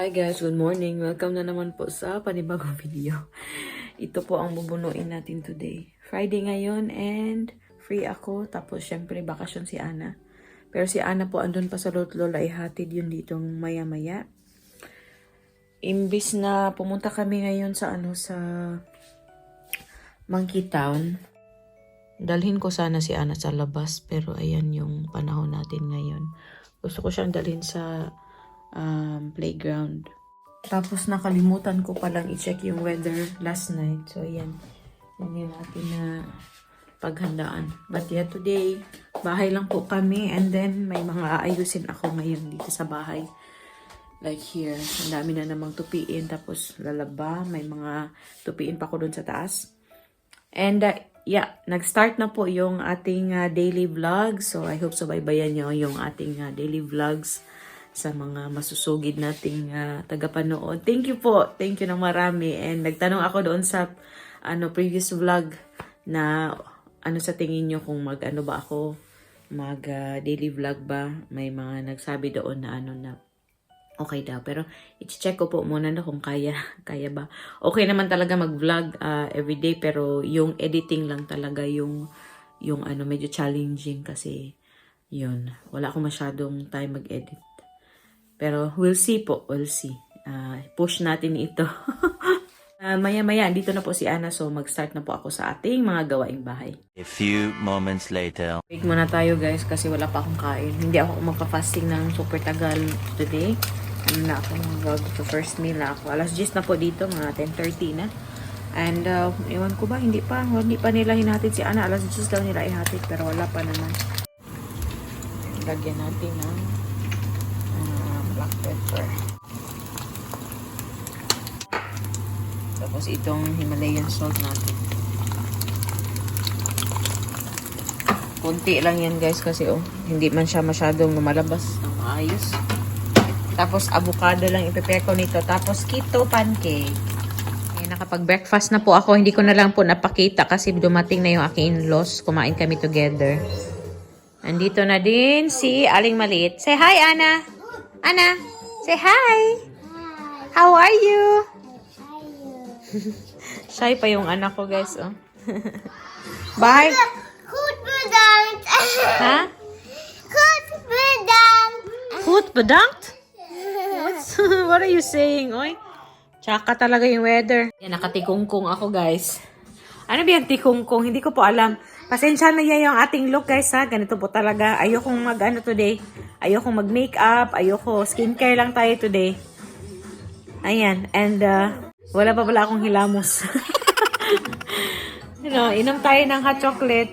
Hi guys, good morning. Welcome na naman po sa panibagong video. Ito po ang bubunuin natin today. Friday ngayon and free ako. Tapos syempre bakasyon si Ana. Pero si Ana po andun pa sa Lola, ihatid yun ditong maya-maya. Imbis na pumunta kami ngayon sa sa Monkey Town. Dalhin ko sana si Ana sa labas pero ayan yung panahon natin ngayon. Gusto ko siyang dalhin sa playground. Tapos nakalimutan ko palang i-check yung weather last night. So ayan. Yan yung ating paghandaan. But yeah, today, bahay lang po kami. And then may mga aayusin ako ngayon dito sa bahay. Like here. Ang dami na namang tupiin. Tapos lalaba. May mga tupiin pa ko dun sa taas. And yeah, nag-start na po yung ating daily vlog. So I hope subaybayan nyo yung ating daily vlogs sa mga masusugid nating tagapanood. Thank you po. Thank you na marami. And nagtanong ako doon sa previous vlog na sa tingin nyo kung mag daily vlog ba. May mga nagsabi doon na na okay daw. Pero i-check ko po muna na kung kaya ba. Okay naman talaga mag-vlog everyday pero yung editing lang talaga yung medyo challenging kasi yun. Wala akong masyadong time mag-edit. Pero we'll see po. We'll see. Push natin ito. Maya-maya, dito na po si Ana. So mag-start na po ako sa ating mga gawaing bahay. A few moments later. Wait muna tayo guys kasi wala pa akong kain. Hindi ako magpa-fasting ng super tagal today. Na ako mag-first meal na ako. Alas 10 na po dito. Mga 10:30 na. And iwan ko ba? Hindi pa nila hinatid si Ana. Alas 10 daw nila ihatid. Pero wala pa naman. Lagyan natin ng black pepper. Tapos itong Himalayan salt natin. Kunti lang yan guys kasi hindi man siya masyadong lumalabas ng maayos. Tapos avocado lang ipepeko nito. Tapos keto pancake. Nakapag-breakfast na po ako. Hindi ko na lang po napakita kasi dumating na yung aking in-laws. Kumain kami together. Andito na din si Aling Maliit. Say hi, Ana! Ana! Say hi! How are you? Shy pa yung anak ko, guys. Bye! Goed bedankt. Ha? Goed bedankt. Goed bedankt? What are you saying, oy? Tsaka talaga yung weather. Yan, nakatikungkong ako, guys. Ano ba yung tikungkong? Hindi ko po alam. Pasensya na yan yung ating look, guys, ha? Ganito po talaga. Ayokong today. Ayokong mag-makeup. Ayoko. Skincare lang tayo today. Ayan. And, wala pa pala akong hilamos. Inom tayo ng hot chocolate.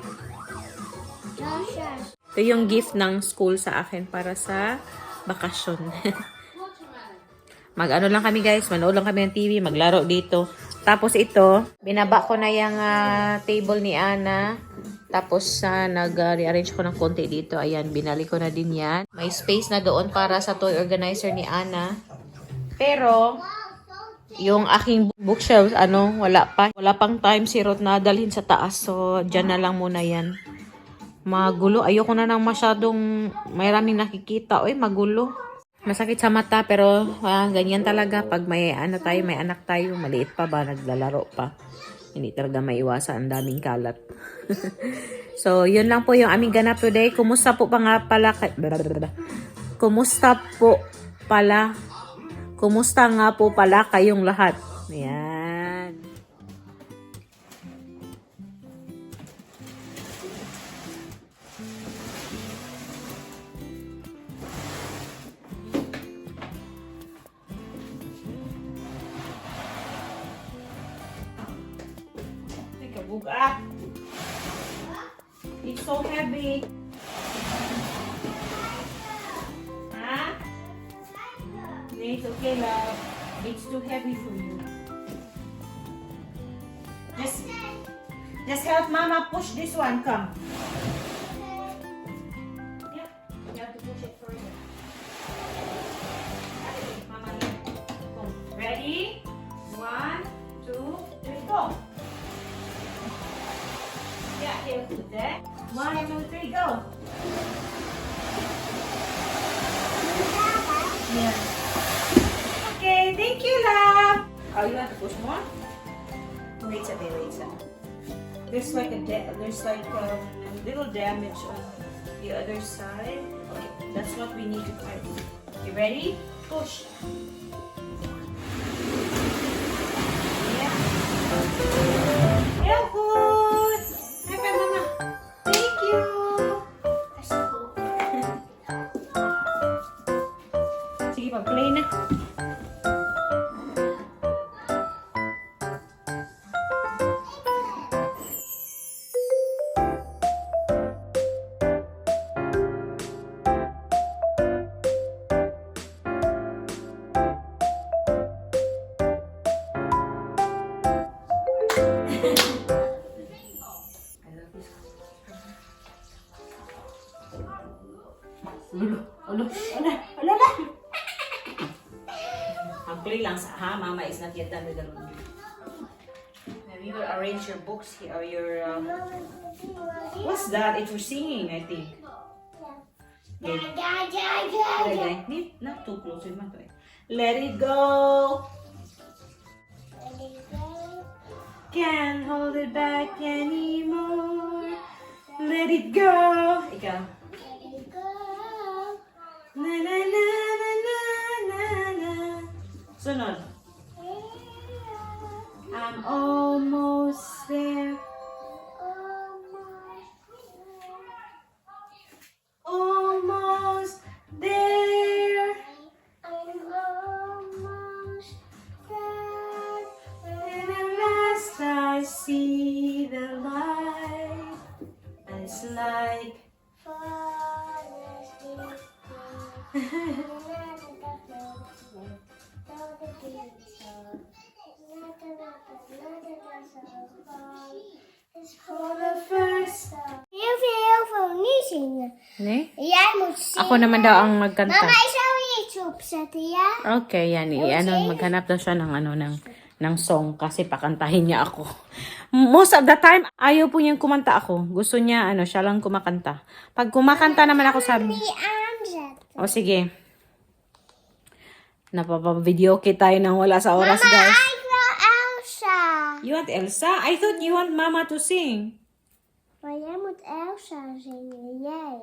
Ito yung gift ng school sa akin para sa bakasyon. Mag-ano lang kami guys, manood lang kami ng TV, maglaro dito. Tapos ito, binaba ko na yung table ni Ana. Tapos nag-rearrange ko ng konti dito. Ayan, binali ko na din yan. May space na doon para sa toy organizer ni Ana. Pero yung aking bookshelves, wala pa. Wala pang time si Ruth na dalhin sa taas. So, dyan na lang muna yan. Magulo. Ayoko na nang masyadong maraming nakikita. Uy, magulo. Masakit sa mata pero ganyan talaga pag may anak tayo, maliit pa ba, naglalaro pa. Hindi talaga maiwasan, ang daming kalat. So, yun lang po yung aming ganap today. Kumusta nga po pala kayong lahat? Ayan. Buga. It's so heavy. Huh? It's okay, love. It's too heavy for you. Just help Mama push this one. Come. Yeah, you have to push it further. Mama, here. Go. Ready? 1, 2, 3, go. Yeah, here, put that. 1, 2, 3, go. Yeah. Okay. Say thank you, love. Oh, you want to push more? Wait a minute. There's like a little damage on the other side. Okay, that's what we need to find. You ready? Push. Yeah. Yeah, good. High five, Mama. Thank you. Sige, pag-play na. Ulo na. Ang play lang sa Mama is not yet done with the room. Now you will arrange your books here, or your, what's that? It's for singing, I think. Okay. Not too close with my toy. Let it go. Can't hold it back anymore. Let it go. Ikaw. Na na na na na na na. Sunod. I'm almost there. Almost there. I'm almost there. And at last I see the light. And it's like for the first time. Heel veel niet zingen. Ne? Jij moet zingen. Ako naman daw ang magkanta. Mama, ik zou YouTube zetten, ja? Okay, yan. Maghanap daw siya ng song kasi pakantahin niya ako. Most of the time, ayaw po niyang kumanta ako. Gusto niya, siya lang kumakanta. Pag kumakanta naman ako sabi, Die aanzetten. o sige. Napapa-video tayo nang wala sa oras, guys. Ik wil Elsa. You want Elsa? I thought you want Mama to sing. Maar jij moet Elsa zingen, jij.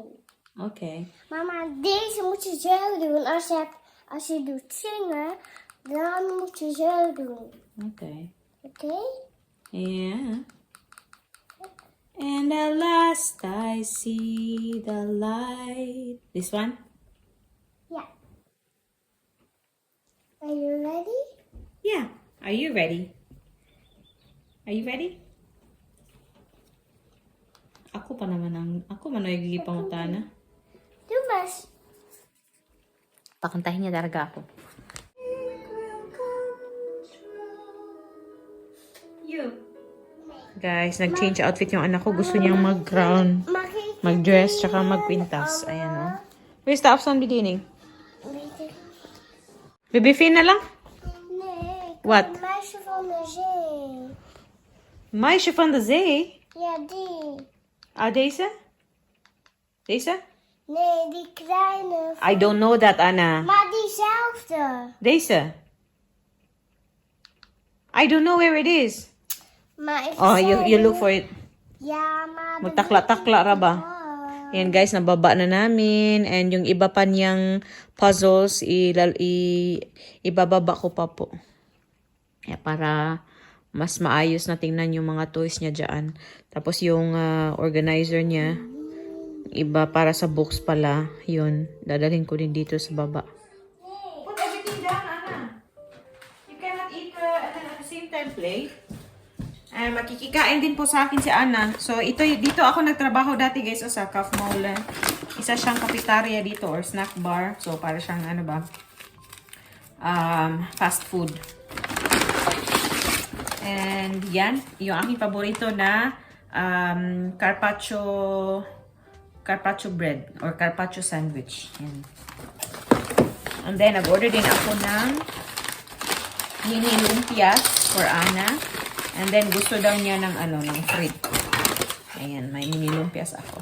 Okay. Mama, deze moet je zo doen. Als je doet zingen, dan moet je zo doen. Okay. Oké? Yeah. And at last I see the light. This one? Ja. Are you ready? Yeah. Are you ready? Are you ready? Ako man ang gigipangutana. Doe maar. Pakantahin niya talaga ako. You. Guys, nag-change outfit yung anak ko. Gusto niyang mag-crown, Mag ik? mag-dress, tsaka mag-quintas. Ayan, o. Where's the afstand bediening? Weet ik. Baby Finn na lang? Nee, ik Wat? wil een meisje van de zee. Meisje van de zee? Ja, die. Ah, deze? Deze? Nee, die kleine. I don't know that, Anna. Maar diezelfde. Deze? I don't know where it is. Maar ik Oh, zei you look for it. Ja, maar... Magtakla-takla ra ba? Ayan guys, nababa na namin. And yung iba pa niyang puzzles, ibababa ko pa po. Kaya para mas maayos na tingnan yung mga toys niya dyan. Tapos yung organizer niya, iba para sa books pala. Yun, dadalhin ko din dito sa baba. Put everything down, Anna. You cannot eat at the same time play. Makikikain din po sa akin si Anna. So, dito ako nagtrabaho dati guys sa Calf Mall. Isa siyang cafeteria dito or snack bar. So, para siyang fast food. And yan, yung aking paborito na carpaccio bread or carpaccio sandwich. Yan. And then, nag-order din ako ng mini lumpias for Anna. And then, gusto daw niya ng frit. Ayan, may mini lumpias ako.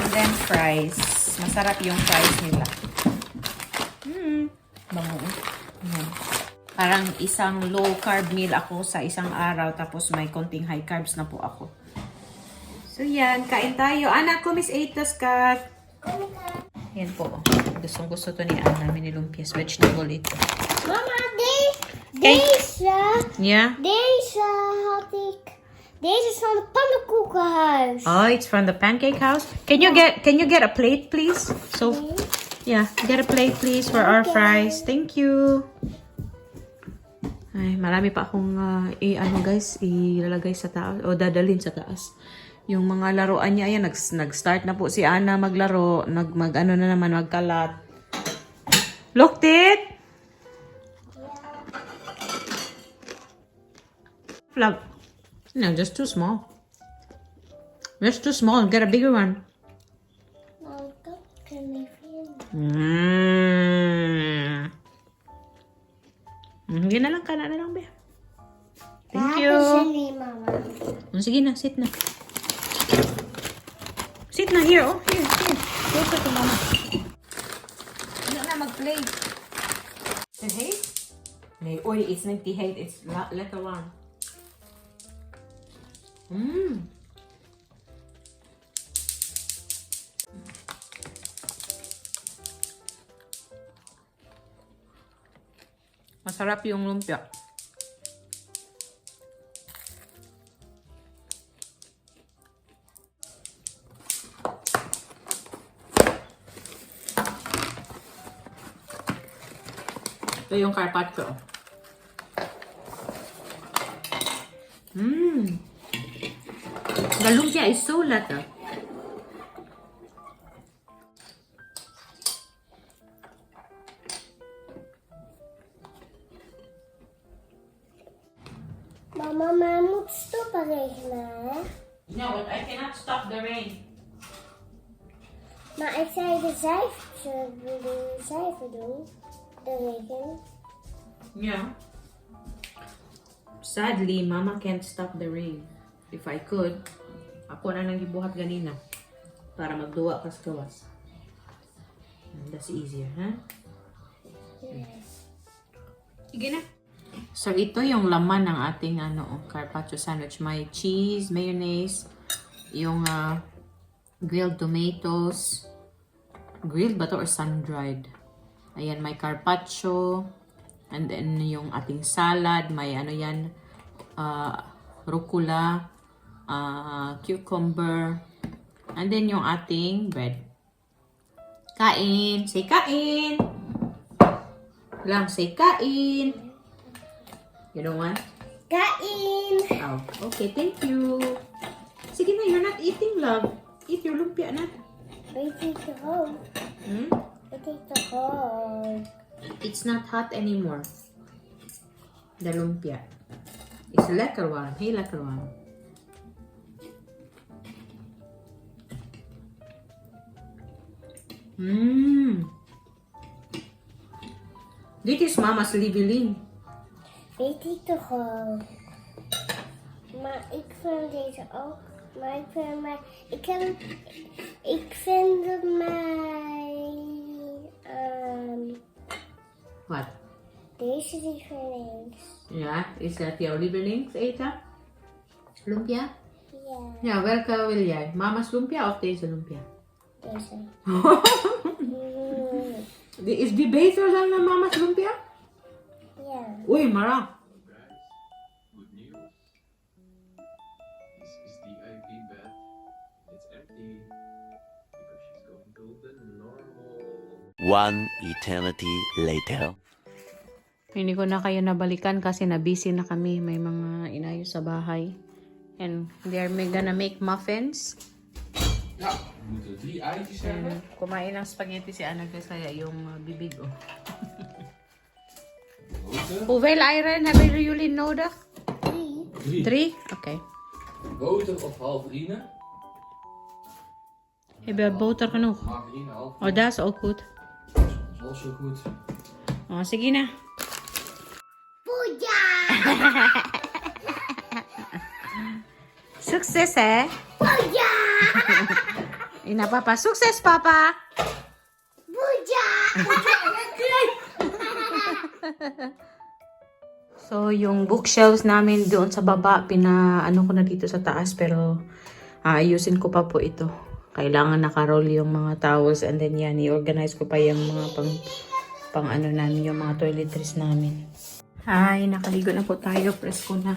And then, fries. Masarap yung fries nila. Bango. Ayan. Parang isang low carb meal ako sa isang araw, tapos may konting high carbs na po ako. So yan, kain tayo. Anak ko, Miss Atos ka. Yan po. Gustong gusto to ni Ana, mini lumpias. Vegetable ito. Mama, Kijk. deze, Yeah? deze had ik. Deze is van het pannenkoekenhuis. Oh, it's from the pancake house. Can you get a plate, please? So, yeah, get a plate, please, for our fries. Thank you. Ay, marami pa akong guys, ilalagay sa taas o dadalhin sa taas. Yung mga laruan niya, ayan, nag-start na po si Ana maglaro, mag-ano na naman, magkalat. Looked it? Flap. No, just too small. Just too small. Get a bigger one. Nou, dat kan ik vinden. Hindi na lang, kana na lang, be. Thank Waar you. is jullie, mama? Sige na, sit na. Sit na here, oh. Here. Closer to mama. Ano na, mag-play. The hate? Nee, oy, it's not the hate. It's letter one. Masarap yung lumpia. Ito yung carpaccio. The lumpia is so lata. Mama, maar moet stoppen regenen, hè? No, but I cannot stop the rain. Maar ik zei de cijfer doen. De regen. Yeah. Sadly, Mama can't stop the rain. If I could, ako na nang gibuhat ganina para magduwa kas kawas. That's easier, huh? Sige na. So, ito yung laman ng ating carpaccio sandwich. May cheese, mayonnaise, yung grilled tomatoes. Grilled ba to or sun-dried? Ayan, may carpaccio. And then, yung ating salad. May rucola, cucumber. And then, yung ating bread. Kain! Say kain! Lang, say kain! You don't want? Kain! Oh, okay, thank you. Sige na, you're not eating, love. Eat your lumpia na. Weet je toch? Weet je toch? It's not hot anymore. The lumpia. It's lekker warm. Heel lekker warm. Dit is mama's lieveling. Weet ik toch al. Maar ik vind deze ook. Maar ik vind Wat? deze lievelings. Ja, is dat jouw lievelings eten? Lumpia? Ja, Ja, welke wil jij? Mama's lumpia of deze lumpia? deze. Is die beter dan de mama's lumpia? Ja. Oei, Mara. Good news. This is the IV bed. It's empty because she's going to the normal. One eternity later. Hindi ko na kayo nabalikan kasi na-busy na kami. May mga inayos sa bahay. And they're gonna make muffins. Ja, we moeten 3 eitjes hebben. And kumain ng spaghetti si Ana guys, kaya yung bibig oh. Boter. Hoeveel eieren hebben jullie nodig? 3. 3? Oké. Boter of halverine. Heb je boter genoeg? Margarine, half. Oh, dat is ook goed. Dat is also goed. Oh, sige na. Boeja! Sukses eh. Boeja! Ina papa, sukses papa. Boeja! So, yung bookshelves namin doon sa baba, ano ko na dito sa taas, pero ayusin ko pa po ito. Kailangan nakaroll yung mga towels, and then yan, i-organize ko pa yung mga pang ano namin, yung mga toiletries namin. Ay, nakaligo na po tayo. Press ko na.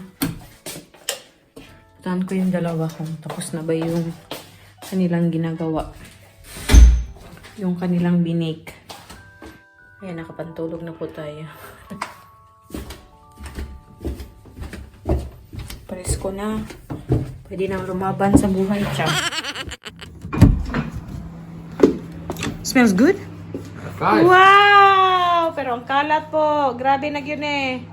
Puntahan ko yung dalawa kung tapos na ba yung kanilang ginagawa. Yung kanilang binake. Ayan, nakapantulog na po tayo. Press ko na. Pwede nang lumaban sa buhay, siya. Smells good? 5. Wow! Pero ang kalat po. Grabe na yun eh.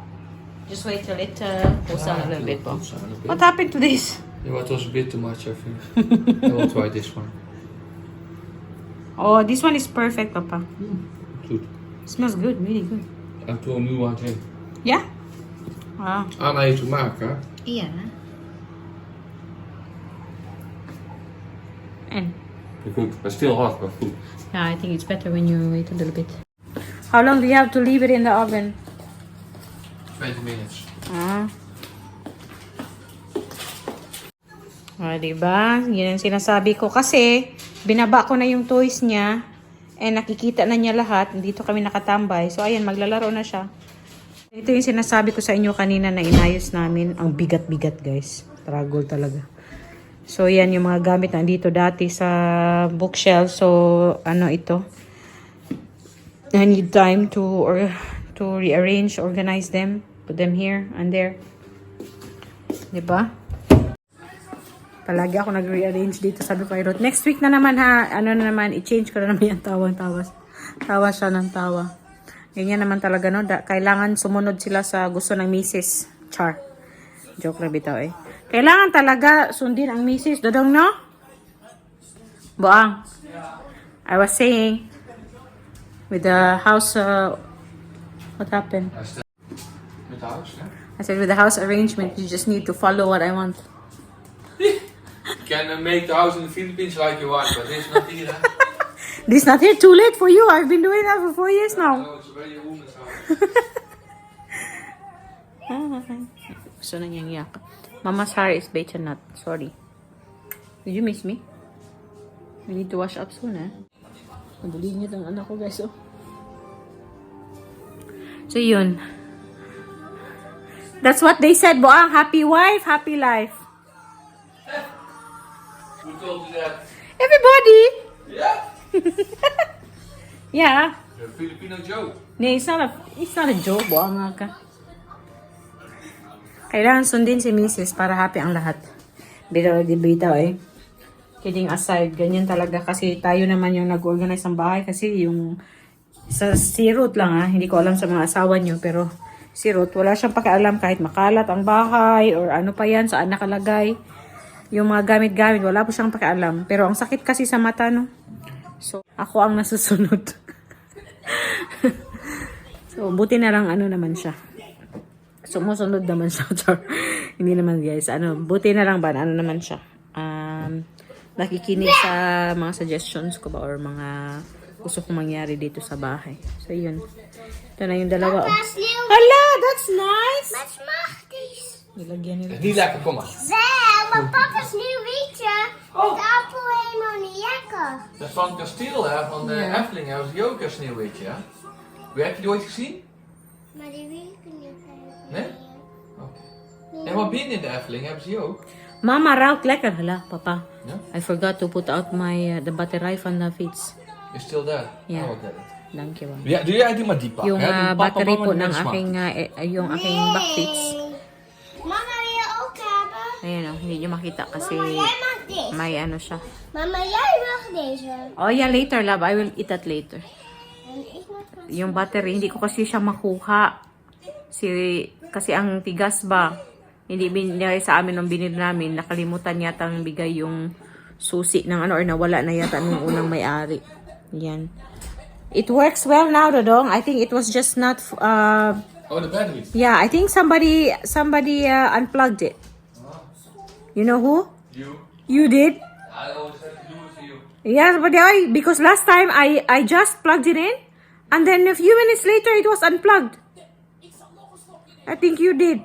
Just wait till it cools down a little bit po. What happened to this? Yeah, it was a bit too much, I think. I will try this one. Oh, this one is perfect, Papa. Goed. Smells good, really good. En toen nu aan het heen. Yeah? Wow. Anna heeft gemaakt, hè? Yeah. And Goed, but still hot, but goed. yeah, I think it's better when you wait a little bit. How long do you have to leave it in the oven? 20 minutes. Diba? Yun ang sinasabi ko. Kasi, binaba ko na yung toys niya. And nakikita na niya lahat. Dito kami nakatambay. So, ayan, maglalaro na siya. Ito yung sinasabi ko sa inyo kanina na inayos namin. Ang bigat-bigat, guys. Struggle talaga. So, yan yung mga gamit na dito dati sa bookshelf. So, ano ito? I need time to rearrange, organize them. Put them here and there. Diba? Palagi ako nag-rearrange dito. Sabi ko kay Ruth, next week na naman ha. Ano na naman, i-change ko na naman yung tawang-tawa. Tawa siya ng tawa. Ganyan naman talaga, no? Kailangan sumunod sila sa gusto ng misis. Char. Joke na bitaw eh. Kailangan talaga sundin ang misis. Dodong, no? Buang. I was saying, with the house, what happened? Met de house, hè? I said, with the house arrangement, you just need to follow what I want. You can make the house in the Philippines like you want, but this is not here. This not here. Too late for you. I've been doing that for 4 years now. So it's a very woman's house. Gusto na niyang yak. Mama's hair is beige and not. Sorry. Did you miss me? We need to wash up soon, eh? Mabulig niyo ang anak ko, guys, oh. So, yun. That's what they said, Boang. Happy wife, happy life. Who told you that? Everybody! Yeah? Yeah. The Filipino joke. Nee, it's not a joke, Boang nga ka. Kailangan sundin si Mrs. para happy ang lahat. Bitaw, eh. Kidding aside, ganyan talaga kasi tayo naman yung nag-organize ng bahay kasi yung si Ruth lang hindi ko alam sa mga asawa niyo pero si Ruth wala siyang pakialam kahit makalat ang bahay or ano pa yan, saan nakalagay. Yung mga gamit-gamit, wala po siyang pakialam. Pero ang sakit kasi sa mata, no? So, ako ang nasusunod. So, buti na lang ano naman siya. Sumusunod naman siya. Hindi naman guys. Buti na lang ba? Ano naman siya? Nakikinig sa mga suggestions ko ba or mga gusto kong mangyari dito sa bahay. So, yun. Ito na yung dalawa. Oh. Hala, that's nice! Wat mag die? Nilagyan nila. Niet lekker, kom maar. Zeg, maar papa's nieuw wietje. Oh. De appel helemaal niet lekker. Dat is van het kasteel, hè, van de Ja. Efteling, hè, was die ook een sneeuwwitje, hè? Heb je die ooit gezien? Maar die wil ik niet hebben. Nee? Oké. En wat binnen in de Efteling hebben ze die ook? Mama, ruikt lekker. Hala, papa. Ja? I forgot to put out my the battery van de fiets. Is still there? Ja. Oh, get it. Dankjewel. Ja, doe jij die maar die pakken. Yung hè? Doe papa battery maar po die ng met yung aking back fiets. Mama, wil je ook hebben? Ayan o, hindi nyo makita kasi Mama, jij mag dit. may ano siya. Mama, jij mag deze. Oh yeah, later love. I will eat that later. En ik mag dat. Yung battery, hindi ko kasi siya makuha. Kasi ang tigas ba, hindi binigay sa amin nung binili namin. Nakalimutan yata ang bigay yung susi ng ano or nawala na yata nung unang may-ari. Yan. It works well now, Dodong. I think it was just not... Oh, de battery. yeah, I think somebody unplugged it. You know who? You. You did? I always have to do it for you. Yes, but because last time I just plugged it in, and then a few minutes later it was unplugged. I think you did.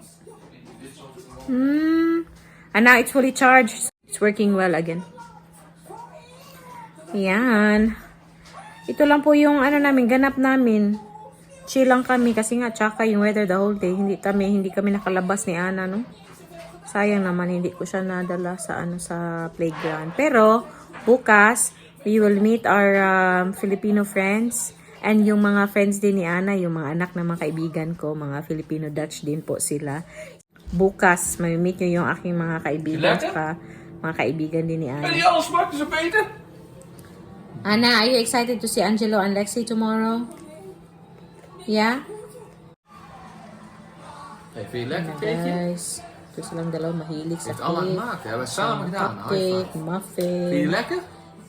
And now it's fully charged. It's working well again. Yan. Ito lang po yung namin, ganap namin. Chill lang kami kasi nga tsaka yung weather the whole day. Hindi kami nakalabas ni Ana, no? Sayang naman hindi ko siya nadala sa sa playground. Pero bukas we will meet our Filipino friends and yung mga friends din ni Ana, yung mga anak ng mga kaibigan ko, mga Filipino Dutch din po sila. Bukas may meet nyo yung aking mga kaibigan at mga kaibigan din ni Ana. En die alles smaakte zo beter. Ana, are you excited to see Angelo and Lexi tomorrow? Yeah? Hey, vind je lekker, Keetje? Guys, ito silang dalaw mahilig sa Heeft allemaal cake. gemaakt, hè? Hebben we samen gedaan. High Cupcake, five. muffin. Vind je lekker?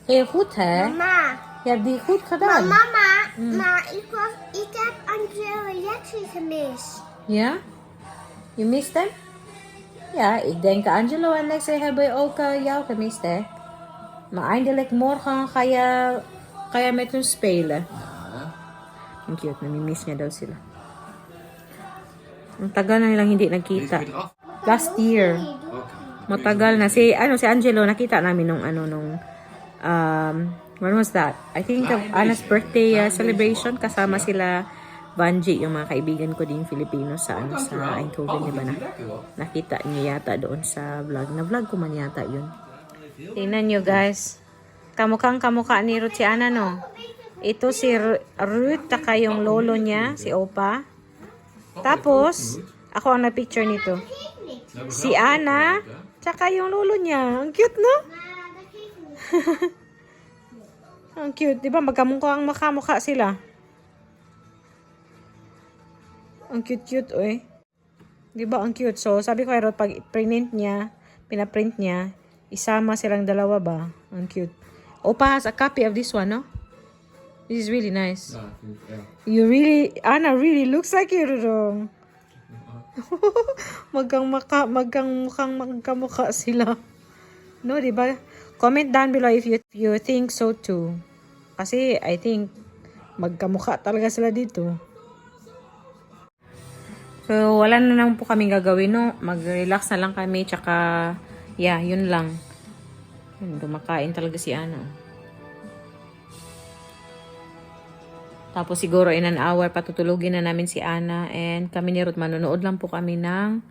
Heel goed, hè? Mama. Je hebt die goed gedaan. Mama, maar ik heb Angelo en Lexi gemist. Ja? You missed them? Ja, ik denk Angelo en Lexi hebben ook jou gemist, hè? Maar eindelijk morgen ga je met hun spelen. Ang cute, namimiss niya daw sila. Ang tagal na nilang hindi Deze nagkita. weer eraf. Last year. Oké. Matagal na. Si Angelo, nakita namin nung when was that? I think of Anna's birthday celebration. Kasama sila Vanji, yung mga kaibigan ko din Filipino sa sa Eindhoven, di ba na? Lekker hoor. Nakita niyo yata doon sa vlog. Na-vlog ko man yata yun. Tingnan nyo guys. Kamukhang kamukha ni Ruth si Ana, no? Ito si Ruth, taka yung lolo niya, si Opa. Tapos, ako ang na-picture nito. Si Ana, tsaka yung lolo niya. Ang cute, no? Ang cute. Di ba? Magkamukha sila. Ang cute-cute, oy. Di ba? Ang cute. So, sabi ko kay Ruth, pag pinaprint niya, isama silang dalawa ba? Ang cute. Opa has a copy of this one, no? This is really nice. Ja, ja. Anna really looks like you, Rurong. Magkamukha sila. No, di ba? Comment down below if you think so too. Kasi I think magkamukha talaga sila dito. So, wala na naman po kaming gagawin, no? Mag-relax na lang kami, tsaka, yeah, yun lang. Dumakain talaga si Ana. Tapos siguro in an hour, patutulugin na namin si Ana. And kami ni Ruth, manonood lang po kami ng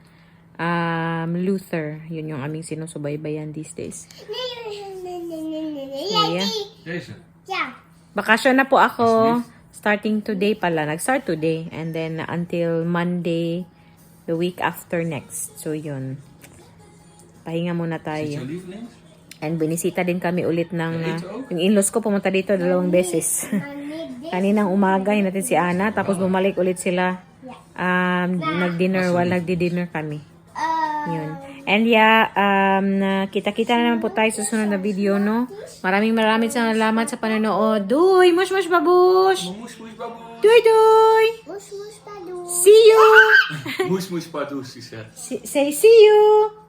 Luther. Yun yung aming sinusubaybayan these days. Yeah. Deze. Ja. Bakasyon na po ako. Starting today pala. Nag-start today. And then until Monday, the week after next. So yun. Pahinga muna Is dit tayo. jouw lievelings? And binisita din kami ulit ng... yung in-laws ko pumunta dito 2 beses. Kaninang umaga, natin si Ana. Tapos bumalik ulit sila. Nag-dinner while nagdi-dinner kami. Yun. And yeah, kita-kita na naman po tayo sa susunod na video, no? Maraming salamat sa panonood. Duy! Mush mush babush! Moes moes baboes. Duy duy! Moes, moes, padoe. See you! Moes moes baboes, die zegt. Say see you!